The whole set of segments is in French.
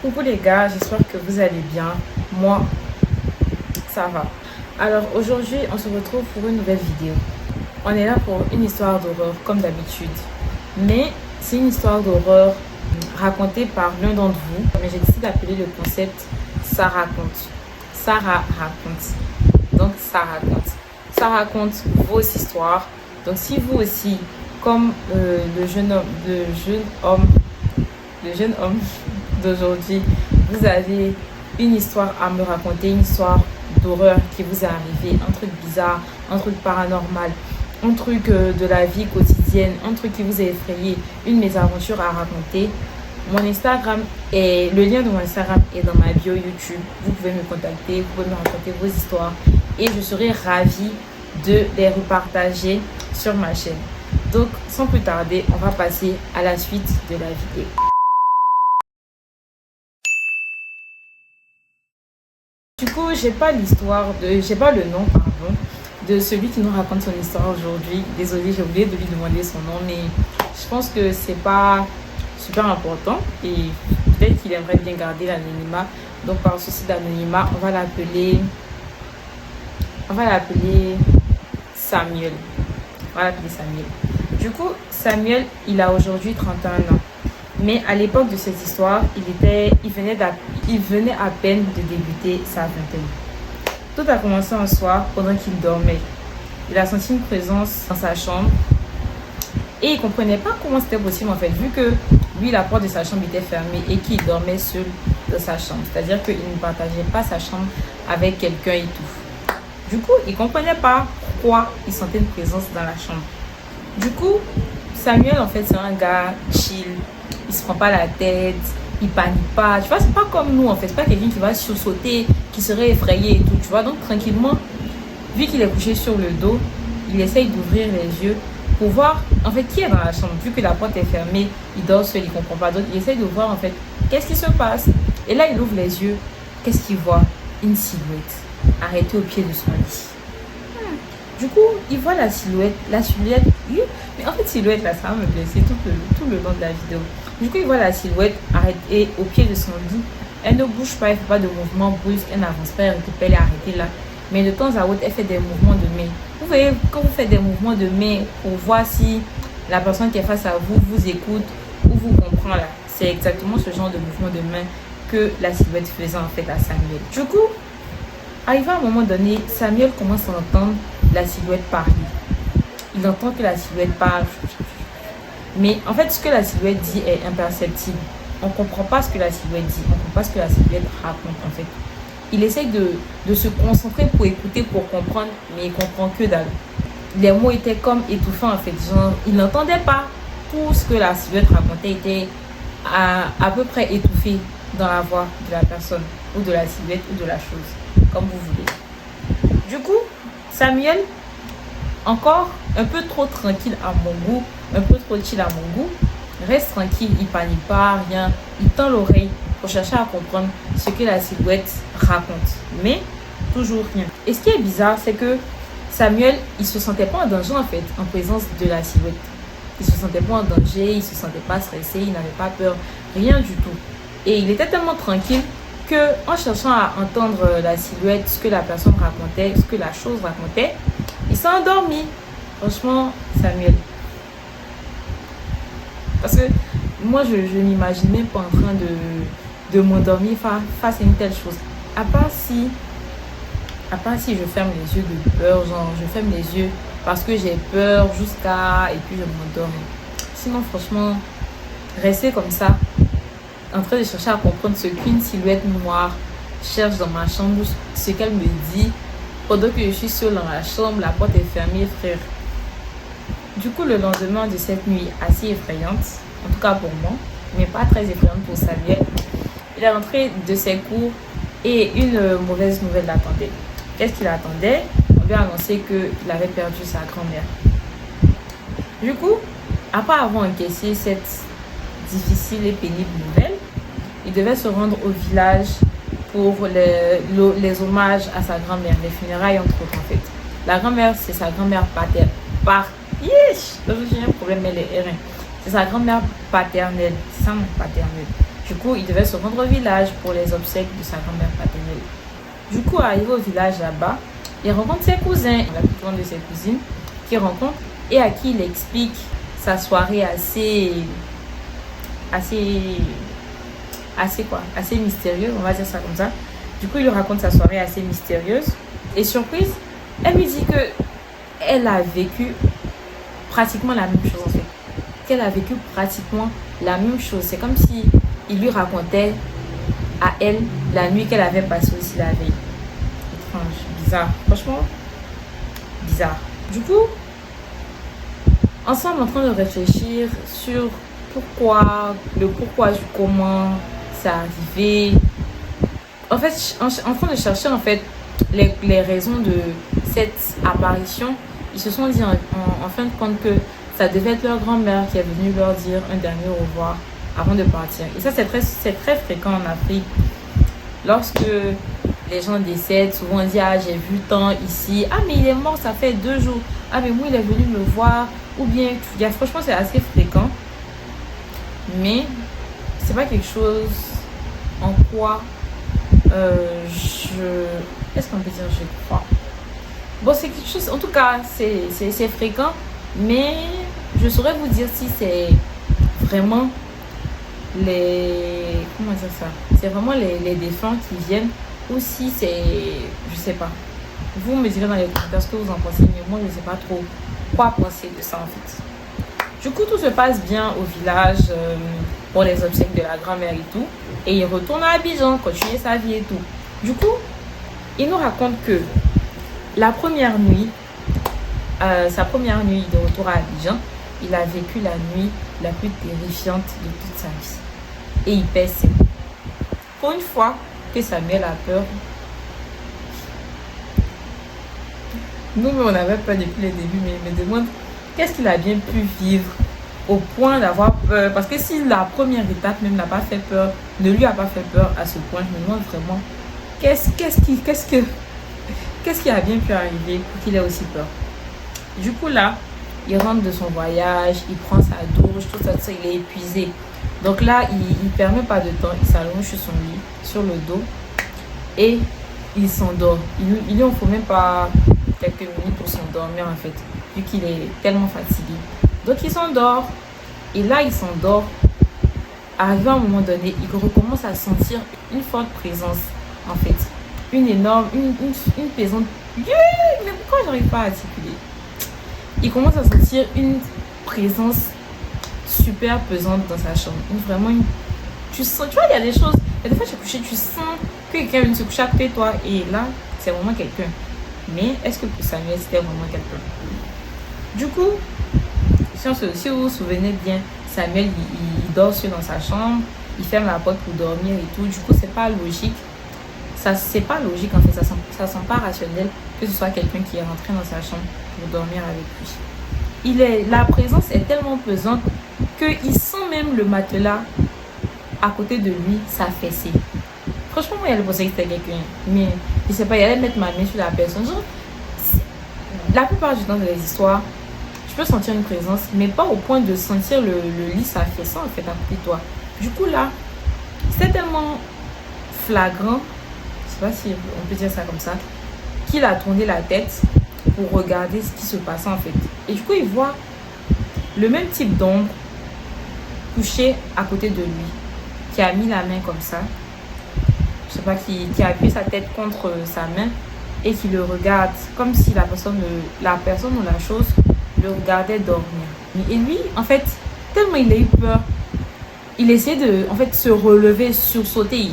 Coucou les gars, j'espère que vous allez bien. Moi, ça va. Alors aujourd'hui, on se retrouve pour une nouvelle vidéo. On est là pour une histoire d'horreur, comme d'habitude. Mais c'est une histoire d'horreur racontée par l'un d'entre vous. Mais j'ai décidé d'appeler le concept Ça raconte. Sarah raconte. Donc ça raconte. Ça raconte vos histoires. Donc si vous aussi, comme le jeune homme d'aujourd'hui, vous avez une histoire à me raconter, une histoire d'horreur qui vous est arrivée, un truc bizarre, un truc paranormal, un truc de la vie quotidienne, un truc qui vous a effrayé, une mésaventure à raconter. Mon Instagram et le lien de mon Instagram est dans ma bio YouTube. Vous pouvez me contacter, vous pouvez me raconter vos histoires et je serai ravie de les repartager sur ma chaîne. Donc sans plus tarder, on va passer à la suite de la vidéo. Du coup, j'ai pas le nom, pardon, de celui qui nous raconte son histoire aujourd'hui. Désolée, j'ai oublié de lui demander son nom, mais je pense que c'est pas super important et peut-être qu'il aimerait bien garder l'anonymat. Donc, par souci d'anonymat, on va l'appeler Samuel. On va l'appeler Samuel. Du coup, Samuel, il a aujourd'hui 31 ans. Mais à l'époque de cette histoire, il venait à peine de débuter sa vingtaine. Tout a commencé un soir pendant qu'il dormait. Il a senti une présence dans sa chambre et il ne comprenait pas comment c'était possible en fait, vu que lui, la porte de sa chambre était fermée et qu'il dormait seul dans sa chambre. C'est-à-dire qu'il ne partageait pas sa chambre avec quelqu'un et tout. Du coup, il ne comprenait pas pourquoi il sentait une présence dans la chambre. Du coup, Samuel, en fait, c'est un gars chill. Il se prend pas la tête, il panique pas. Tu vois, c'est pas comme nous en fait. C'est pas quelqu'un qui va sursauter, qui serait effrayé et tout. Tu vois, donc tranquillement, vu qu'il est couché sur le dos, il essaye d'ouvrir les yeux pour voir en fait qui est dans la chambre. Vu que la porte est fermée, il dort seul, il comprend pas. Donc il essaye de voir en fait qu'est-ce qui se passe. Et là, il ouvre les yeux. Qu'est-ce qu'il voit? Une silhouette arrêtée au pied de son lit. Du coup, il voit la silhouette. Oui, mais en fait, silhouette là, ça va me blesser tout le long de la vidéo. Du coup, il voit la silhouette arrêtée au pied de son lit. Elle ne bouge pas, elle ne fait pas de mouvement brusque, elle n'avance pas, elle récupère, elle est arrêtée là. Mais de temps à autre, elle fait des mouvements de main. Vous voyez, quand vous faites des mouvements de main pour voir si la personne qui est face à vous vous écoute ou vous comprend là, c'est exactement ce genre de mouvement de main que la silhouette faisait en fait à Samuel. Du coup, arrivé à un moment donné, Samuel commence à entendre la silhouette parler. Il entend que la silhouette parle. Mais en fait, ce que la silhouette dit est imperceptible. On ne comprend pas ce que la silhouette dit. On ne comprend pas ce que la silhouette raconte en fait. Il essaye de se concentrer pour écouter, pour comprendre, mais il ne comprend que dalle. Les mots étaient comme étouffants en fait. Genre, il n'entendait pas. Tout ce que la silhouette racontait était à peu près étouffé dans la voix de la personne, ou de la silhouette, ou de la chose, comme vous voulez. Du coup, Samuel, encore un peu trop tranquille à mon goût, un peu trop chill à mon goût, reste tranquille, il panique pas, rien, il tend l'oreille pour chercher à comprendre ce que la silhouette raconte, mais toujours rien. Et ce qui est bizarre, c'est que Samuel, il se sentait pas en danger en fait, en présence de la silhouette. Il se sentait pas en danger, il se sentait pas stressé, il n'avait pas peur, rien du tout. Et il était tellement tranquille que, en cherchant à entendre la silhouette, ce que la personne racontait, ce que la chose racontait, il s'est endormi. Franchement, Samuel. Parce que moi, je n'imagine même pas en train de m'endormir face à une telle chose. À part si je ferme les yeux de peur, genre je ferme les yeux parce que j'ai peur jusqu'à... et puis je m'endors. Sinon, franchement, rester comme ça, en train de chercher à comprendre ce qu'une silhouette noire cherche dans ma chambre, ce qu'elle me dit, pendant que je suis seule dans la chambre, la porte est fermée, frère. Du coup, le lendemain de cette nuit assez effrayante, en tout cas pour moi, mais pas très effrayante pour Samuel, il est rentré de ses cours et une mauvaise nouvelle l'attendait. Qu'est-ce qu'il attendait? On lui a annoncé qu'il avait perdu sa grand-mère. Du coup, après avoir encaissé cette difficile et pénible nouvelle, il devait se rendre au village pour les hommages à sa grand-mère, les funérailles entre autres en fait. La grand-mère, c'est sa grand-mère paternelle. J'ai un problème, mais les R1. C'est sa grand-mère paternelle, paternelle. Du coup, il devait se rendre au village pour les obsèques de sa grand-mère paternelle. Du coup, arrivé au village là-bas, il rencontre ses cousins, la plus grande de ses cousines, qu'il rencontre et à qui il explique sa soirée assez mystérieuse, on va dire ça comme ça. Du coup, il lui raconte sa soirée assez mystérieuse. Et surprise, elle lui dit que elle a vécu pratiquement la même chose en fait. Qu'elle a vécu pratiquement la même chose. C'est comme si il lui racontait à elle la nuit qu'elle avait passée aussi la veille. Étrange, bizarre. Franchement, bizarre. Du coup, ensemble en train de réfléchir sur le pourquoi du comment c'est arrivé. En fait, en train de chercher en fait les raisons de cette apparition, ils se sont dit en fin de compte que ça devait être leur grand-mère qui est venue leur dire un dernier au revoir avant de partir. Et ça, c'est très fréquent en Afrique. Lorsque les gens décèdent, souvent on dit ah j'ai vu tant ici, ah mais il est mort ça fait 2 jours, ah mais moi il est venu me voir, ou bien franchement c'est assez fréquent, mais c'est pas quelque chose en quoi est-ce qu'on peut dire je crois. Bon, c'est quelque chose, en tout cas c'est fréquent, mais je saurais vous dire si c'est vraiment comment dire ça, c'est vraiment les défunts qui viennent ou si c'est, je sais pas. Vous me direz dans les commentaires ce que vous en pensez, mais moi je sais pas trop quoi penser de ça en fait. Du coup, tout se passe bien au village pour les obsèques de la grand-mère et tout, et il retourne à Abidjan continuer sa vie et tout. Du coup, il nous raconte que la première nuit, sa première nuit de retour à Abidjan, il a vécu la nuit la plus terrifiante de toute sa vie. Et il pèse ses mots. Pour une fois que Samuel a peur, nous, on avait peur depuis le début, mais il me demande qu'est-ce qu'il a bien pu vivre au point d'avoir peur. Parce que si la première étape même n'a pas fait peur, ne lui a pas fait peur à ce point, je me demande vraiment qu'est-ce qui a bien pu arriver pour qu'il ait aussi peur. Du coup là, il rentre de son voyage, il prend sa douche, tout ça, il est épuisé. Donc là, il ne permet pas de temps, il s'allonge sur son lit, sur le dos, et il s'endort. Il lui en faut même pas quelques minutes pour s'endormir en fait, vu qu'il est tellement fatigué. Donc il s'endort, et là il s'endort. Arrivé à un moment donné, il recommence à sentir une forte présence en fait. Une énorme, une pesante. Mais pourquoi j'arrive pas à articuler? Il commence à sentir une présence super pesante dans sa chambre. Tu sens, tu vois, il y a des choses. Il y a des fois, tu es couché, tu sens que quelqu'un vient se coucher à côté de toi. Et là, c'est vraiment quelqu'un. Mais est-ce que pour Samuel, c'était vraiment quelqu'un? Du coup, si vous vous souvenez bien, Samuel, il dort seul dans sa chambre. Il ferme la porte pour dormir et tout. Du coup, c'est pas logique. C'est pas logique en fait. Ça sent pas rationnel que ce soit quelqu'un qui est rentré dans sa chambre pour dormir avec lui. La présence est tellement pesante qu'il sent même le matelas à côté de lui s'affaisser. Franchement, moi, il pensait que c'était quelqu'un. Mais je sais pas, il allait mettre ma main sur la personne. Genre, la plupart du temps dans les histoires, je peux sentir une présence, mais pas au point de sentir le lit s'affaissant en fait à côté de toi. Du coup là, c'était tellement flagrant, je sais pas si on peut dire ça comme ça, qu'il a tourné la tête pour regarder ce qui se passait en fait. Et du coup, il voit le même type d'ombre couché à côté de lui, qui a mis la main comme ça, je sais pas, qui a appuyé sa tête contre sa main et qui le regarde comme si la personne ou la chose le regardait dormir. Et lui, en fait, tellement il a eu peur, il essaie de se relever, sursauter.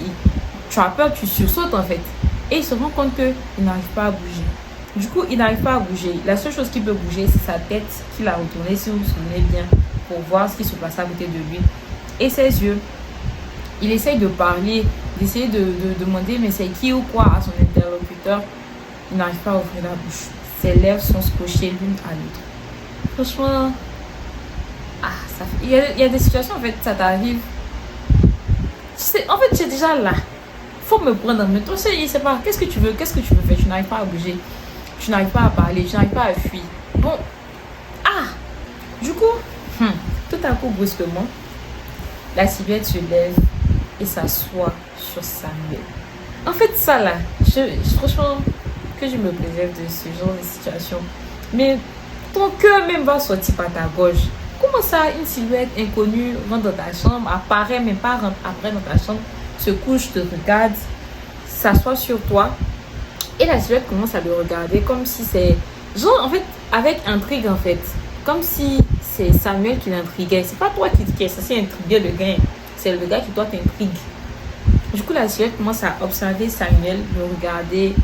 Tu as peur, tu sursautes en fait. Et il se rend compte qu'il n'arrive pas à bouger. Du coup, il n'arrive pas à bouger. La seule chose qui peut bouger, c'est sa tête qu'il a retournée, si vous vous souvenez bien, pour voir ce qui se passe à côté de lui. Et ses yeux. Il essaye de parler, d'essayer de demander mais c'est qui ou quoi à son interlocuteur. Il n'arrive pas à ouvrir la bouche. Ses lèvres sont scotchées l'une à l'autre. Franchement, il y a des situations, en fait, ça t'arrive. En fait, j'ai déjà là. Faut me prendre en main. Toi, je sais pas, qu'est-ce que tu veux faire? Tu n'arrives pas à bouger. Tu n'arrives pas à parler. Tu n'arrives pas à fuir. Bon. Du coup, tout à coup, brusquement, la civière se lève et s'assoit sur Samuel. En fait, ça là, franchement, que je me préserve de ce genre de situation. Mais ton cœur même va sortir par ta gorge. Comment ça, une silhouette inconnue rentre dans ta chambre, apparaît même pas, rentre après dans ta chambre, se couche, te regarde, s'assoit sur toi, et la silhouette commence à le regarder comme si c'est... Genre, en fait, avec intrigue, en fait. Comme si c'est Samuel qui l'intriguait. C'est pas toi qui est censé intriguer le gars. C'est le gars qui, toi, t'intrigue. Du coup, la silhouette commence à observer Samuel, regarder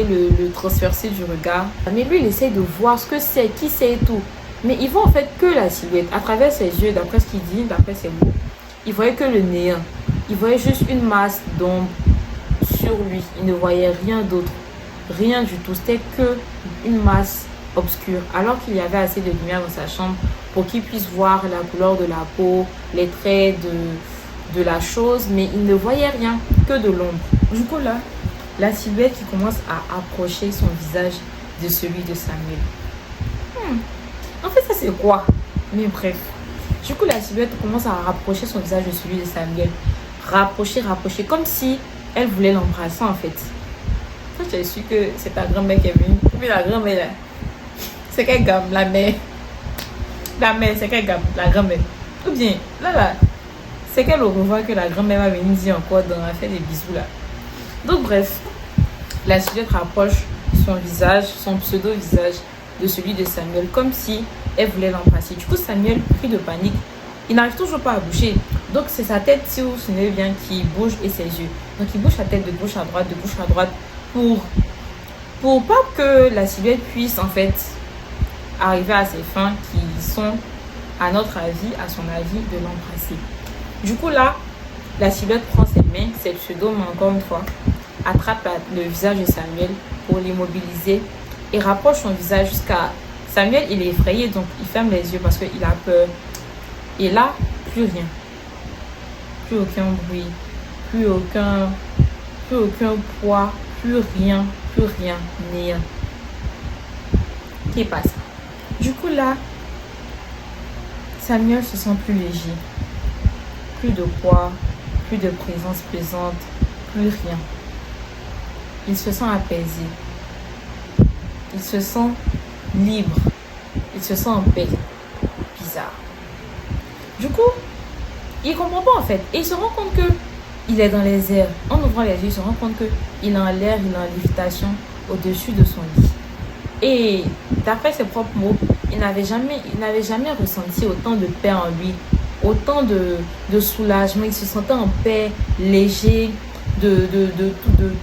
le transverser du regard. Mais lui, il essaie de voir ce que c'est, qui c'est et tout. Mais il voit en fait que la silhouette. À travers ses yeux, d'après ce qu'il dit, d'après ses mots, il voyait que le néant. Il voyait juste une masse d'ombre sur lui. Il ne voyait rien d'autre. Rien du tout. C'était que une masse obscure. Alors qu'il y avait assez de lumière dans sa chambre pour qu'il puisse voir la couleur de la peau, les traits de la chose. Mais il ne voyait rien, que de l'ombre. Du coup là, la silhouette qui commence à approcher son visage de celui de Samuel. En fait, ça c'est quoi? Mais bref. Du coup, la silhouette commence à rapprocher son visage de celui de Samuel. Rapprocher, comme si elle voulait l'embrasser en fait. Quand j'ai su que c'est ta grand-mère qui est venue. Oui, la grand-mère là. C'est quelle gamme? La mère. La mère, c'est quelle gamme? La grand-mère. Ou bien, là. C'est quel au revoir que la grand-mère va venir dire encore dans la fête des bisous là. Donc bref. La silhouette rapproche son visage, son pseudo-visage de celui de Samuel, comme si elle voulait l'embrasser. Du coup, Samuel, pris de panique, il n'arrive toujours pas à bouger. Donc, c'est sa tête, si vous vous souvenez bien, qui bouge et ses yeux. Donc, il bouge sa tête de gauche à droite, pour pas que la silhouette puisse, en fait, arriver à ses fins qui sont, à notre avis, à son avis, de l'embrasser. Du coup, là, la silhouette prend ses mains, ses pseudo, mais encore une fois, attrape le visage de Samuel pour l'immobiliser et rapproche son visage jusqu'à... Samuel, il est effrayé, donc il ferme les yeux parce qu'il a peur. Et là, plus rien. Plus aucun bruit, plus aucun poids, plus rien, néant. Qu'est-ce qui passe? Du coup là, Samuel se sent plus léger. Plus de poids, plus de présence pesante, plus rien. Il se sent apaisé. Il se sent libre. Il se sent en paix. Bizarre. Du coup, il comprend pas en fait. Et il se rend compte que il est dans les airs. En ouvrant les yeux, il se rend compte que il est en l'air, il est en lévitation au-dessus de son lit. Et d'après ses propres mots, il n'avait jamais ressenti autant de paix en lui, autant de soulagement. Il se sentait en paix, léger, de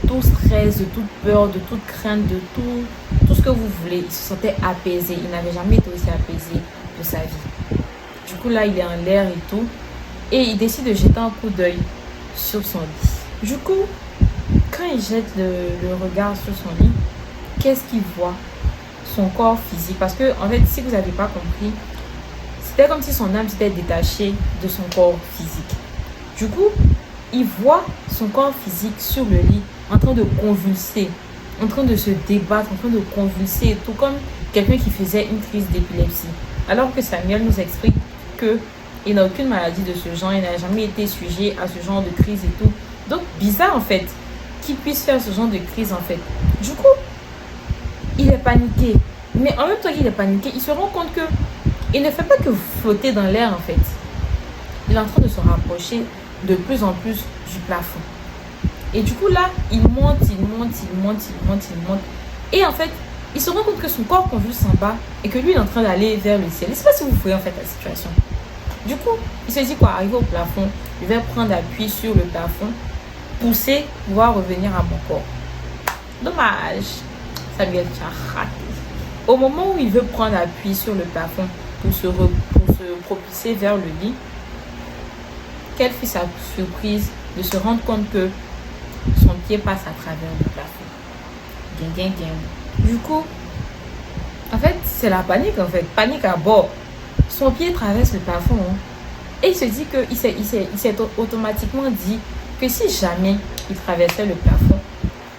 tout stress, de toute peur, de toute crainte, de tout ce que vous voulez. Il se sentait apaisé. Il n'avait jamais été aussi apaisé de sa vie. Du coup, là, il est en l'air et tout. Et il décide de jeter un coup d'œil sur son lit. Du coup, quand il jette le regard sur son lit, qu'est-ce qu'il voit? Son corps physique. Parce que, en fait, si vous n'avez pas compris, c'était comme si son âme s'était détachée de son corps physique. Du coup, il voit son corps physique sur le lit en train de convulser, en train de se débattre, en train de convulser, tout comme quelqu'un qui faisait une crise d'épilepsie. Alors que Samuel nous explique qu'il n'a aucune maladie de ce genre, il n'a jamais été sujet à ce genre de crise et tout. Donc, bizarre en fait, qu'il puisse faire ce genre de crise en fait. Du coup, il est paniqué. Mais en même temps qu'il est paniqué, il se rend compte que il ne fait pas que flotter dans l'air en fait. Il est en train de se rapprocher de plus en plus du plafond. Et du coup là, il monte. Et en fait, il se rend compte que son corps convulse en bas et que lui il est en train d'aller vers le ciel. Je ne sais pas si vous voyez en fait la situation. Du coup, il se dit quoi, arrivé au plafond, je vais prendre appui sur le plafond, pousser, pouvoir revenir à mon corps. Dommage, Samuel a raté. Au moment où il veut prendre appui sur le plafond pour se propulser vers le lit, quelle fut sa surprise de se rendre compte que son pied passe à travers le plafond. Du coup, en fait, c'est la panique en fait. Panique à bord. Son pied traverse le plafond. Et il se dit que il s'est automatiquement dit que si jamais il traversait le plafond,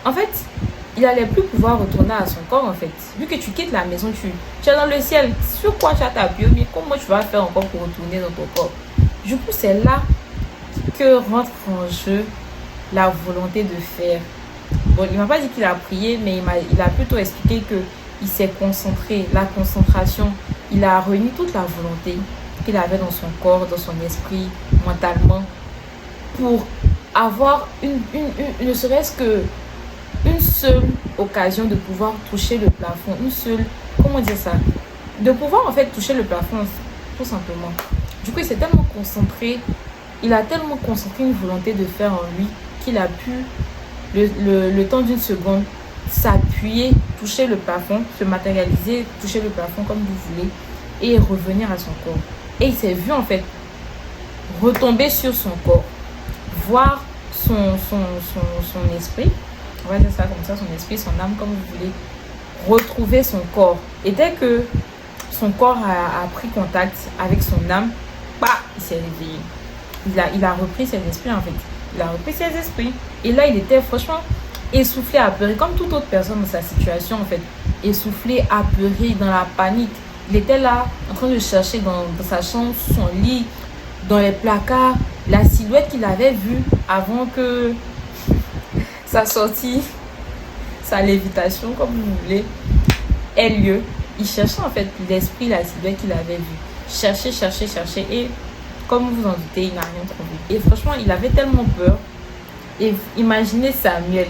en fait, il n'allait plus pouvoir retourner à son corps en fait. Vu que tu quittes la maison, tu es dans le ciel. Sur quoi tu as ta bio, mais comment tu vas faire encore pour retourner dans ton corps? Du coup, c'est là que rentre en jeu la volonté de faire. Bon, il m'a pas dit qu'il a prié, mais il a plutôt expliqué que il s'est concentré, la concentration. Il a réuni toute la volonté qu'il avait dans son corps, dans son esprit, mentalement, pour avoir ne serait-ce que une seule occasion de pouvoir toucher le plafond. Une seule, comment dire ça? De pouvoir en fait toucher le plafond, tout simplement. Du coup, il s'est tellement concentré, il a tellement concentré une volonté de faire en lui qu'il a pu, le temps d'une seconde, s'appuyer, toucher le plafond, se matérialiser, toucher le plafond comme vous voulez, et revenir à son corps. Et il s'est vu en fait retomber sur son corps, voir son esprit, on va dire ça comme ça, son esprit, son âme, comme vous voulez, retrouver son corps. Et dès que son corps a pris contact avec son âme, bah, il s'est réveillé. Il a repris ses esprits en fait. Il a repris ses esprits. Et là, il était franchement essoufflé, apeuré, comme toute autre personne dans sa situation en fait. Essoufflé, apeuré, dans la panique. Il était là, en train de chercher dans sa chambre, son lit, dans les placards, la silhouette qu'il avait vue avant que sa sortie, sa lévitation, comme vous voulez, ait lieu. Il cherchait en fait l'esprit, la silhouette qu'il avait vue. Chercher. Et comme vous en doutez, il n'a rien trouvé. Et franchement, il avait tellement peur. Et imaginez Samuel.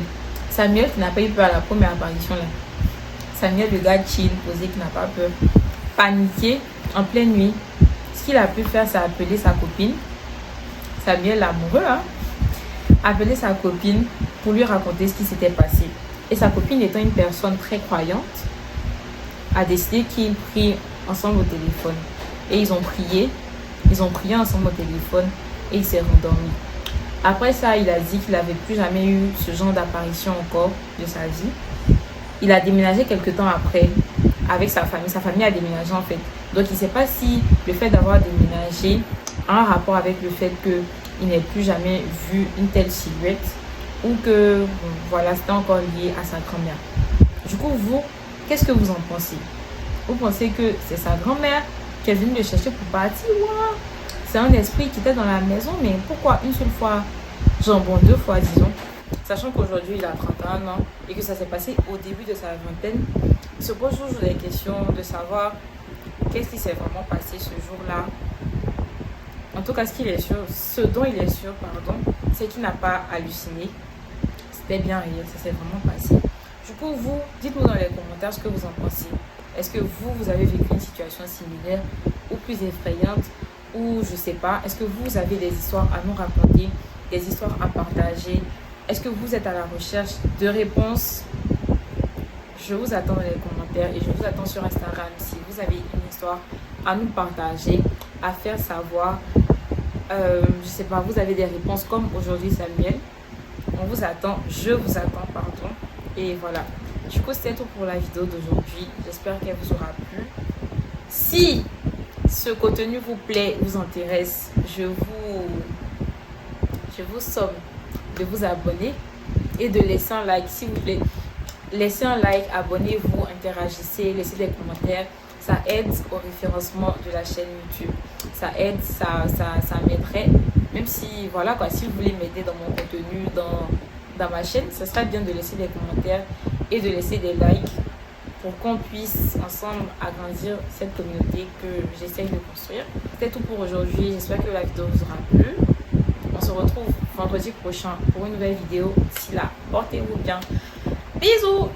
Samuel qui n'a pas eu peur à la première apparition là. Samuel, le gars chill, posé, qui n'a pas peur. Paniqué, en pleine nuit. Ce qu'il a pu faire, c'est appeler sa copine. Samuel, l'amoureux, hein. Appeler sa copine pour lui raconter ce qui s'était passé. Et sa copine, étant une personne très croyante, a décidé qu'ils prient ensemble au téléphone. Et ils ont prié ensemble au téléphone et il s'est rendormi. Après ça, il a dit qu'il n'avait plus jamais eu ce genre d'apparition encore de sa vie. Il a déménagé quelques temps après avec sa famille. Sa famille a déménagé en fait. Donc il ne sait pas si le fait d'avoir déménagé a un rapport avec le fait qu'il n'ait plus jamais vu une telle silhouette ou que bon, voilà, c'était encore lié à sa grand-mère. Du coup, vous, qu'est-ce que vous en pensez? Vous pensez que c'est sa grand-mère qui est venue le chercher pour partir? Wow. C'est un esprit qui était dans la maison, mais pourquoi une seule fois, genre bon, 2 fois disons, sachant qu'aujourd'hui il a 31 ans et que ça s'est passé au début de sa vingtaine, il se pose toujours des questions de savoir qu'est-ce qui s'est vraiment passé ce jour-là. En tout cas, ce dont il est sûr, c'est qu'il n'a pas halluciné. C'était bien réel, ça s'est vraiment passé. Du coup, vous, dites-nous dans les commentaires ce que vous en pensez. Est-ce que vous avez vécu une situation similaire ou plus effrayante ou je sais pas. Est-ce que vous avez des histoires à nous raconter, des histoires à partager? Est-ce que vous êtes à la recherche de réponses? Je vous attends dans les commentaires et je vous attends sur Instagram si vous avez une histoire à nous partager, à faire savoir. Je sais pas, vous avez des réponses comme aujourd'hui Samuel. On vous attend, je vous attends, pardon. Et voilà. Du coup, c'est tout pour la vidéo d'aujourd'hui. J'espère qu'elle vous aura plu. Si ce contenu vous plaît, vous intéresse, je vous somme de vous abonner et de laisser un like, s'il vous plaît. Laissez un like, abonnez-vous, interagissez, laissez des commentaires. Ça aide au référencement de la chaîne YouTube. Ça aide, ça m'aiderait. Même si, voilà quoi, si vous voulez m'aider dans mon contenu, dans ma chaîne, ce serait bien de laisser des commentaires et de laisser des likes pour qu'on puisse ensemble agrandir cette communauté que j'essaye de construire. C'était tout pour aujourd'hui. J'espère que la vidéo vous aura plu. On se retrouve vendredi prochain pour une nouvelle vidéo. D'ici là, portez-vous bien. Bisous!